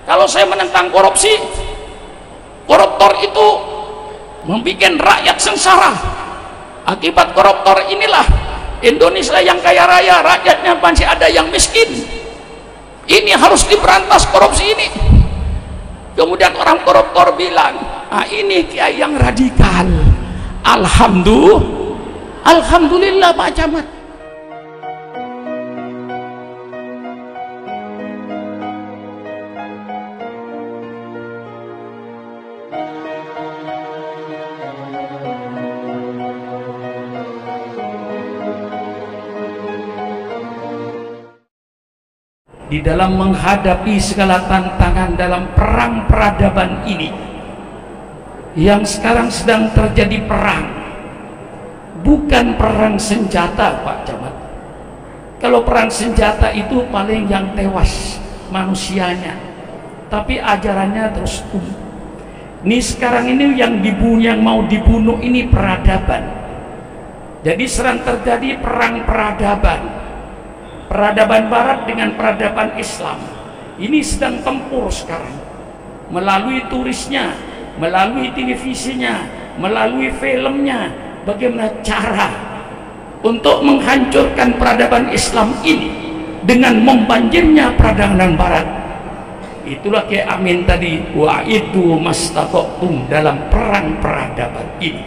Kalau saya menentang korupsi, koruptor itu membuat rakyat sengsara. Akibat koruptor inilah Indonesia yang kaya raya, rakyatnya masih ada yang miskin. Ini harus diberantas korupsi ini. Kemudian orang koruptor bilang, ini kiai yang radikal. Alhamdulillah Pak Camat. Di dalam menghadapi segala tantangan dalam perang peradaban ini, yang sekarang sedang terjadi perang, bukan perang senjata Pak Camat. Kalau perang senjata itu paling yang tewas manusianya, tapi ajarannya terus tumbuh. Ini sekarang ini yang mau dibunuh ini peradaban. Jadi sedang terjadi perang peradaban. Peradaban barat dengan peradaban Islam ini sedang tempur sekarang, melalui turisnya, melalui televisinya, melalui filmnya, bagaimana cara untuk menghancurkan peradaban Islam ini dengan membanjirnya peradaban barat. Itulah kayak Amin tadi, wa itu mastata'tum, dalam perang peradaban ini,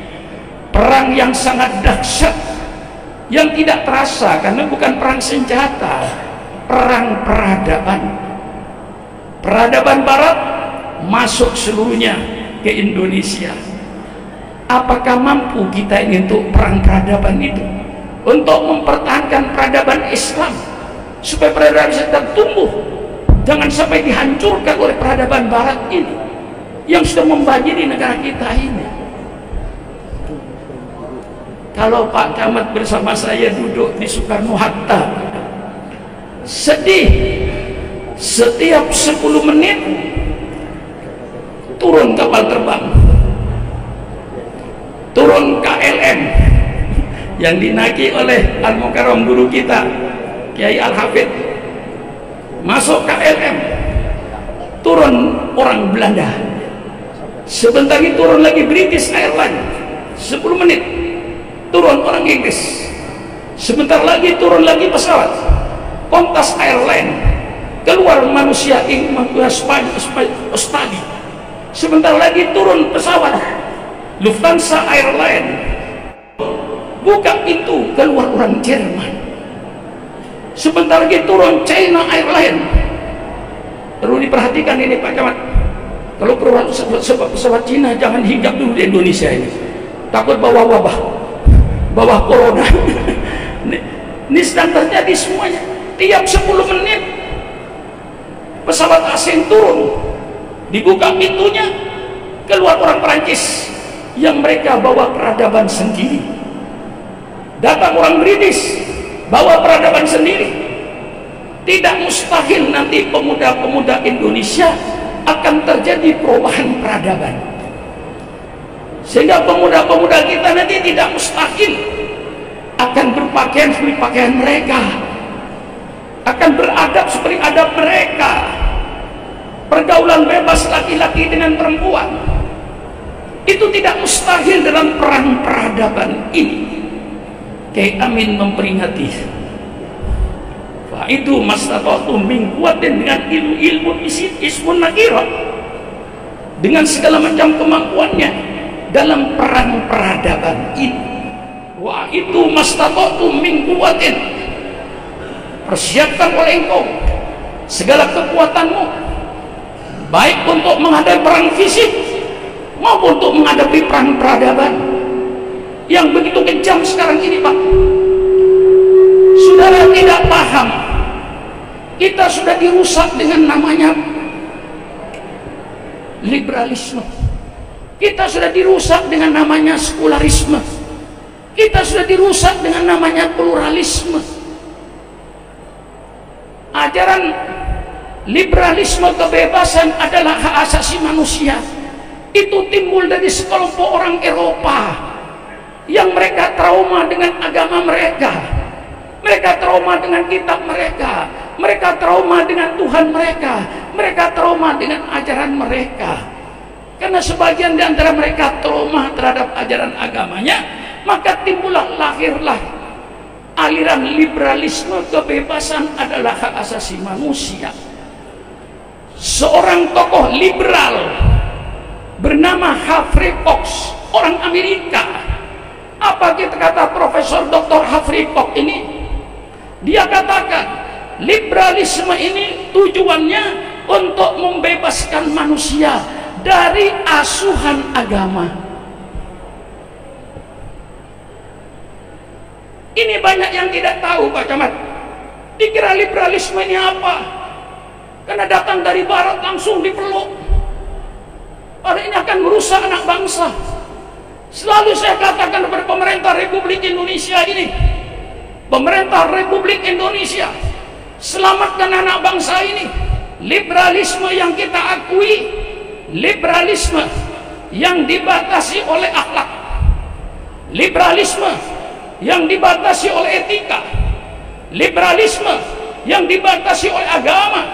perang yang sangat dahsyat, yang tidak terasa karena bukan perang senjata, perang peradaban. Peradaban barat masuk seluruhnya ke Indonesia. Apakah mampu kita ini untuk perang peradaban itu, untuk mempertahankan peradaban Islam supaya peradaban Islam tumbuh, jangan sampai dihancurkan oleh peradaban barat ini yang sudah membanjiri negara kita ini. Kalau Pak Camat bersama saya duduk di Soekarno-Hatta, sedih, setiap 10 menit turun kapal terbang, turun KLM yang dinaiki oleh Al-Mukarram guru kita Kiai Al-Hafidh, masuk KLM, turun orang Belanda, sebentar lagi turun lagi British Airlines, 10 menit turun orang Inggris, sebentar lagi turun lagi pesawat Qantas Airline, keluar manusia Australia, sebentar lagi turun pesawat Lufthansa Airline, buka pintu keluar orang Jerman, sebentar lagi turun China Airline. Perlu diperhatikan ini Pak Camat, kalau keluar pesawat Cina jangan hinggap dulu di Indonesia ini, takut bawa wabah, bawah corona. Ini sedang terjadi semuanya. Tiap 10 menit pesawat asing turun, dibuka pintunya, keluar orang Perancis yang mereka bawa peradaban sendiri, datang orang British bawa peradaban sendiri. Tidak mustahil nanti pemuda-pemuda Indonesia akan terjadi perubahan peradaban, sehingga pemuda-pemuda kita nanti tidak mustahil akan berpakaian seperti pakaian mereka, akan beradab seperti adab mereka, pergaulan bebas laki-laki dengan perempuan. Itu tidak mustahil dalam perang peradaban ini. Kiai Amin memperingatkan, itu mastata'tum min quwwatin, dengan ilmu ismun nakirah, dengan segala macam kemampuannya dalam perang peradaban ini. Wa itu mastata'tum min quwwatin, persiapkan oleh engkau segala kekuatanmu, baik untuk menghadapi perang fisik maupun untuk menghadapi perang peradaban yang begitu kejam sekarang ini Pak. Saudara tidak paham, kita sudah dirusak dengan namanya liberalisme, kita sudah dirusak dengan namanya sekularisme, kita sudah dirusak dengan namanya pluralisme. Ajaran liberalisme, kebebasan adalah hak asasi manusia, itu timbul dari sekelompok orang Eropa yang mereka trauma dengan agama mereka, mereka trauma dengan kitab mereka, mereka trauma dengan Tuhan mereka, mereka trauma trauma dengan ajaran mereka. Karena sebagian di antara mereka trauma terhadap ajaran agamanya, maka lahirlah aliran liberalisme, kebebasan adalah hak asasi manusia. Seorang tokoh liberal bernama Humphrey Fox, orang Amerika. Apa kata Profesor Dr. Humphrey Fox ini? Dia katakan liberalisme ini tujuannya untuk membebaskan manusia dari asuhan agama. Ini banyak yang tidak tahu, Pak Camat. Dikira liberalisme ini apa? Karena datang dari barat langsung dipeluk. Padahal ini akan merusak anak bangsa. Selalu saya katakan kepada pemerintah Republik Indonesia ini, pemerintah Republik Indonesia, selamatkan anak bangsa ini. Liberalisme yang kita akui, liberalisme yang dibatasi oleh akhlak, liberalisme yang dibatasi oleh etika, liberalisme yang dibatasi oleh agama,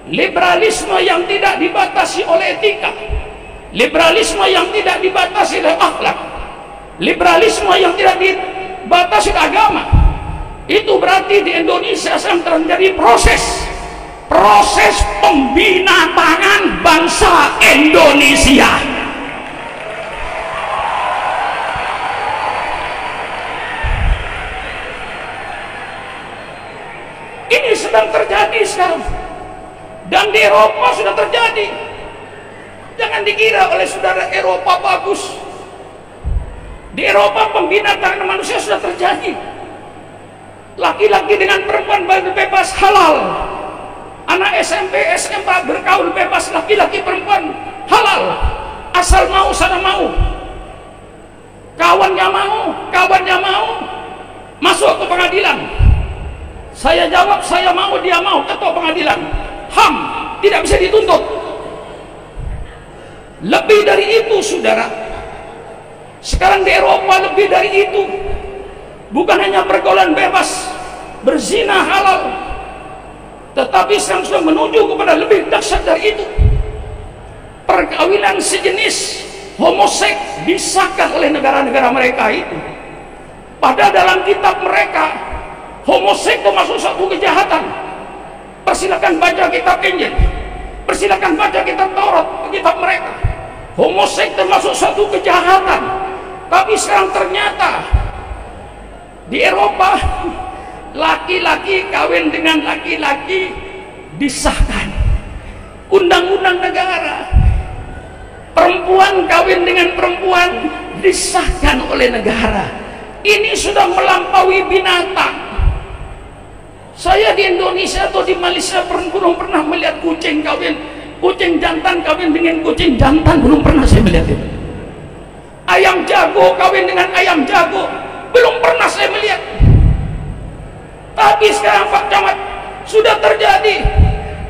liberalisme yang tidak dibatasi oleh etika, liberalisme yang tidak dibatasi oleh akhlak, liberalisme yang tidak dibatasi oleh agama. Itu berarti di Indonesia sedang terjadi proses pembinatangan bangsa Indonesia. Ini sedang terjadi sekarang, dan di Eropa sudah terjadi. Jangan dikira oleh saudara Eropa bagus. Di Eropa pembinatangan manusia sudah terjadi. Laki-laki dengan perempuan bebas halal. Anak SMP, SMA bergaul bebas, laki-laki perempuan halal. Asal mau sana mau. Kawannya mau, masuk ke pengadilan. Saya jawab, saya mau, dia mau, ketua pengadilan. HAM, tidak bisa dituntut. Lebih dari itu, saudara. Sekarang di Eropa lebih dari itu. Bukan hanya pergaulan bebas, berzina halal, tetapi sekarang sudah menuju kepada lebih dahsyat dari itu. Perkawinan sejenis homoseks disahkan oleh negara-negara mereka itu. Padahal dalam kitab mereka, homoseks termasuk satu kejahatan. Persilakan baca kitab Injil, persilakan baca kitab Taurat, kitab mereka. Homoseks termasuk satu kejahatan. Tapi sekarang ternyata di Eropa laki-laki kawin dengan laki-laki disahkan. Undang-undang negara. Perempuan kawin dengan perempuan disahkan oleh negara. Ini sudah melampaui binatang. Saya di Indonesia atau di Malaysia belum pernah melihat kucing jantan kawin dengan kucing jantan, belum pernah saya melihat itu. Ayam jago kawin dengan ayam jago, belum pernah saya melihat. Tapi sekarang Pak Camat, sudah terjadi.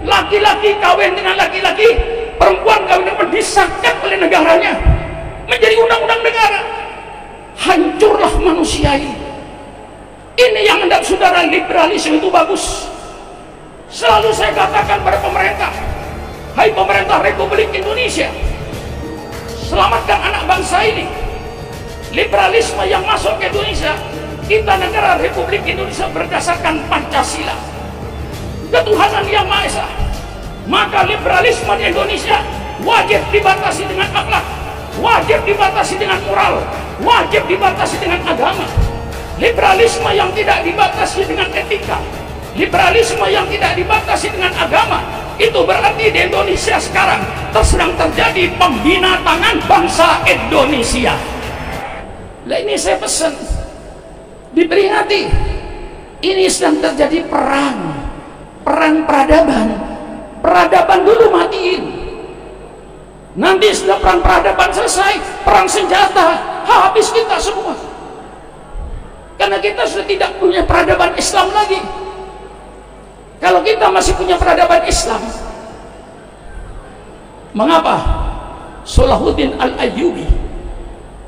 Laki-laki kawin dengan laki-laki, perempuan kawin dengan perempuan, disahkan oleh negaranya menjadi undang-undang negara. Hancurlah manusia ini. Ini yang hendak saudara, liberalisme itu bagus. Selalu saya katakan pada pemerintah, hai pemerintah Republik Indonesia, selamatkan anak bangsa ini. Liberalisme yang masuk ke Indonesia, kita negara Republik Indonesia berdasarkan Pancasila, ketuhanan yang Maha Esa. Maka liberalisme di Indonesia wajib dibatasi dengan akhlak, wajib dibatasi dengan moral, wajib dibatasi dengan agama. Liberalisme yang tidak dibatasi dengan etika, liberalisme yang tidak dibatasi dengan agama, itu berarti di Indonesia sekarang sedang terjadi pembinatangan bangsa Indonesia. Nah, ini saya pesan, diperingati. Ini sedang terjadi perang peradaban. Peradaban dulu matiin. Nanti setelah perang peradaban selesai, perang senjata, habis kita semua. Karena kita sudah tidak punya peradaban Islam lagi. Kalau kita masih punya peradaban Islam, mengapa Salahuddin Al-Ayyubi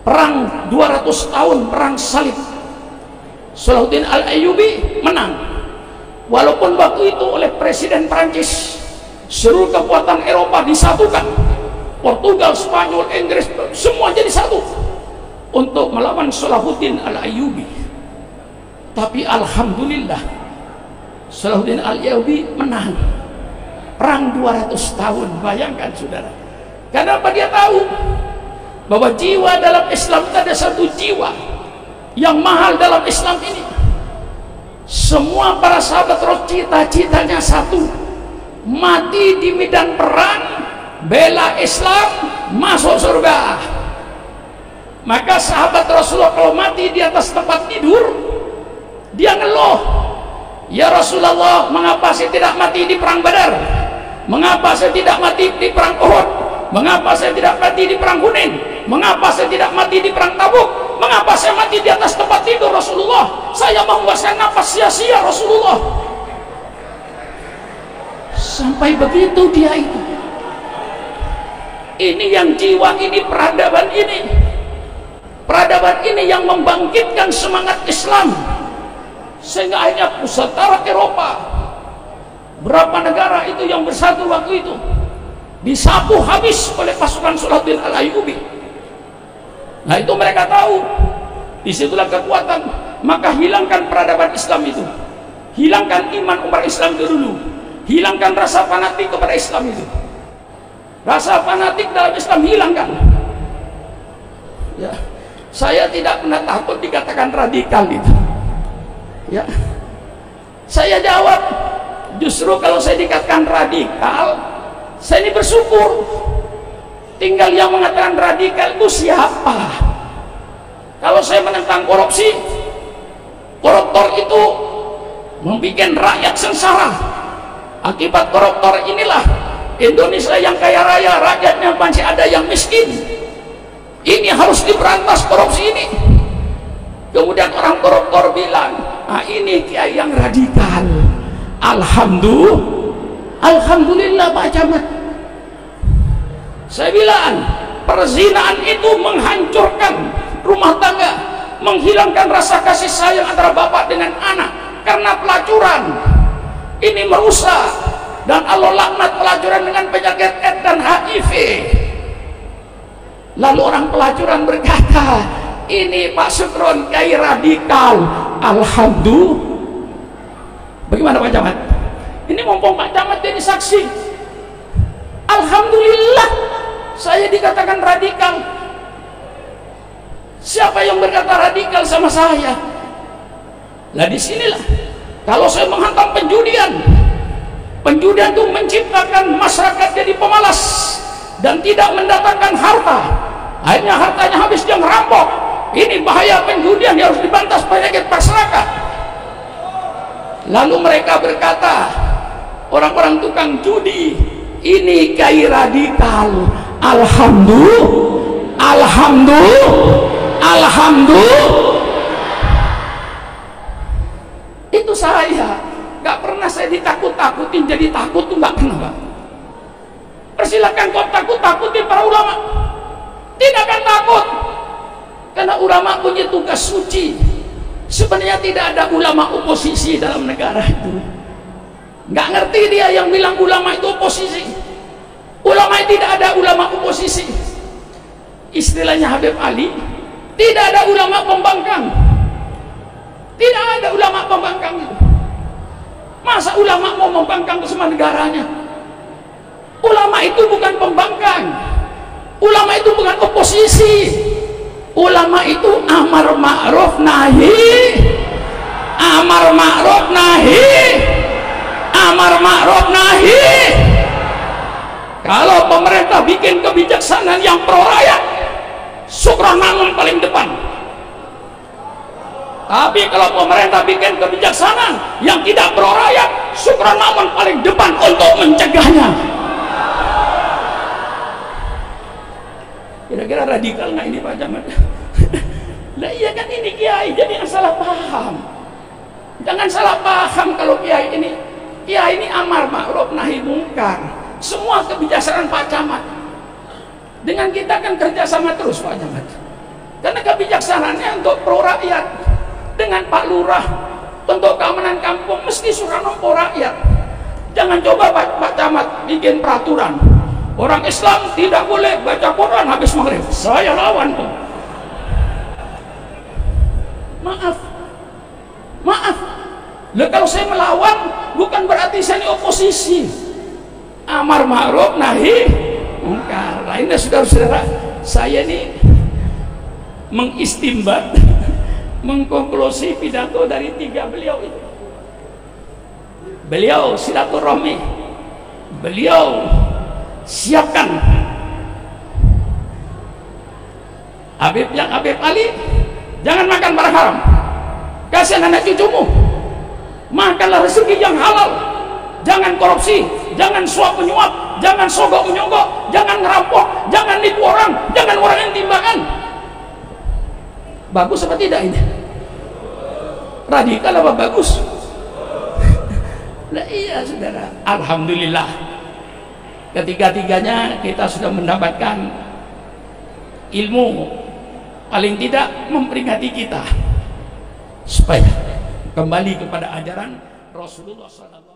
perang 200 tahun, perang salib, Salahuddin Al-Ayyubi menang, walaupun waktu itu oleh Presiden Prancis seluruh kekuatan Eropa disatukan, Portugal, Spanyol, Inggris, semua jadi satu untuk melawan Salahuddin Al-Ayyubi. Tapi alhamdulillah Salahuddin Al-Ayyubi menang perang 200 tahun. Bayangkan saudara, kenapa dia tahu bahwa jiwa dalam Islam itu ada satu jiwa yang mahal dalam Islam ini. Semua para sahabat Rasul cita-citanya satu, mati di medan perang, bela Islam, masuk surga. Maka sahabat Rasulullah kalau mati di atas tempat tidur, dia ngeluh, ya Rasulullah, mengapa saya tidak mati di perang Badar? Mengapa saya tidak mati di perang Uhud? Mengapa saya tidak mati di perang Hunain? Mengapa saya tidak mati di perang Tabuk? Mengapa saya mati di atas tempat tidur Rasulullah? Saya menguasai nafas sia-sia Rasulullah. Sampai begitu dia itu. Ini yang jiwa ini, peradaban ini. Peradaban ini yang membangkitkan semangat Islam. Sehingga akhirnya pusatara Eropa, berapa negara itu yang bersatu waktu itu, disapu habis oleh pasukan Salahuddin Al-Ayyubi. Nah itu mereka tahu, disitulah kekuatan. Maka hilangkan peradaban Islam itu, hilangkan iman umat Islam itu dulu, hilangkan rasa fanatik kepada Islam itu. Rasa fanatik dalam Islam hilangkan. Ya, saya tidak pernah takut dikatakan radikal itu. Ya, saya jawab, justru kalau saya dikatakan radikal, saya ini bersyukur. Tinggal yang mengatakan radikal itu siapa? Kalau saya menentang korupsi, koruptor itu membuat rakyat sengsara. Akibat koruptor inilah Indonesia yang kaya raya, rakyatnya masih ada yang miskin. Ini harus diberantas korupsi ini. Kemudian orang koruptor bilang, ah ini kiai yang radikal. Alhamdulillah Pak Camat. Saya bilang, perzinaan itu menghancurkan rumah tangga, menghilangkan rasa kasih sayang antara bapak dengan anak karena pelacuran. Ini merusak, dan Allah laknat pelacuran dengan penyakit AIDS dan HIV. Lalu orang pelacuran berkata, ini Pak Sukron kiai radikal. Alhamdulillah. Bagaimana Pak Camat? Ini mumpung Pak Camat jadi saksi. Alhamdulillah saya dikatakan radikal. Siapa yang berkata radikal sama saya? Nah disinilah, kalau saya menghantam penjudian, penjudian itu menciptakan masyarakat jadi pemalas dan tidak mendatangkan harta. Akhirnya hartanya habis, dia ngerampok. Ini bahaya penjudian, harus dibantas penyakit masyarakat. Lalu mereka berkata, orang-orang tukang judi, ini kiai radikal. Alhamdulillah. Itu saya nggak pernah saya ditakut-takutin, jadi takut tuh nggak pernah Pak. Persilakan kau takut-takutin para ulama, tidak akan takut, karena ulama punya tugas suci. Sebenarnya tidak ada ulama oposisi dalam negara itu. Nggak ngerti dia yang bilang ulama itu oposisi. Ulama tidak ada ulama oposisi. Istilahnya Habib Ali, tidak ada ulama pembangkang. Tidak ada ulama pembangkang itu. Masa ulama mau membangkang ke semua negaranya? Ulama itu bukan pembangkang. Ulama itu bukan oposisi. Ulama itu amar ma'ruf nahi. Amar ma'ruf nahi. Amar ma'ruf nahi. Kalau pemerintah bikin kebijaksanaan yang pro rakyat, Syukron Mangun paling depan. Tapi kalau pemerintah bikin kebijaksanaan yang tidak pro rakyat, Syukron Mangun paling depan untuk mencegahnya. Kira-kira radikal nggak ini Pak Camat? Nah iya kan, ini kiai, jadi jangan salah paham. Jangan salah paham kalau kiai ini amar ma'ruf nahi mungkar. Semua kebijaksanaan Pak Camat dengan kita kan kerjasama terus Pak Camat, karena kebijaksanaannya untuk pro rakyat. Dengan Pak Lurah untuk keamanan kampung mesti Soekarno pro rakyat. Jangan coba Pak Camat bikin peraturan orang Islam tidak boleh baca Quran habis maghrib. Saya lawan tuh. Maaf. Lah kalau saya melawan bukan berarti saya ini oposisi. Amar ma'ruf nahi mungkar. Lainnya saudara-saudara, saya ini mengistimbat mengkonklusi pidato dari 3 beliau itu. Beliau silaturahmi, beliau siapkan Habib Ali, jangan makan barang haram, kasihan anak cucumu, makanlah rezeki yang halal, jangan korupsi, jangan suap menyuap, jangan sogok menyogok, jangan ngerampok, jangan nipu orang, jangan orang yang timbangan. Bagus apa tidak ini? Radikal apa bagus? Nah iya saudara, alhamdulillah ketiga-tiganya kita sudah mendapatkan ilmu, paling tidak memperingati kita supaya kembali kepada ajaran Rasulullah SAW.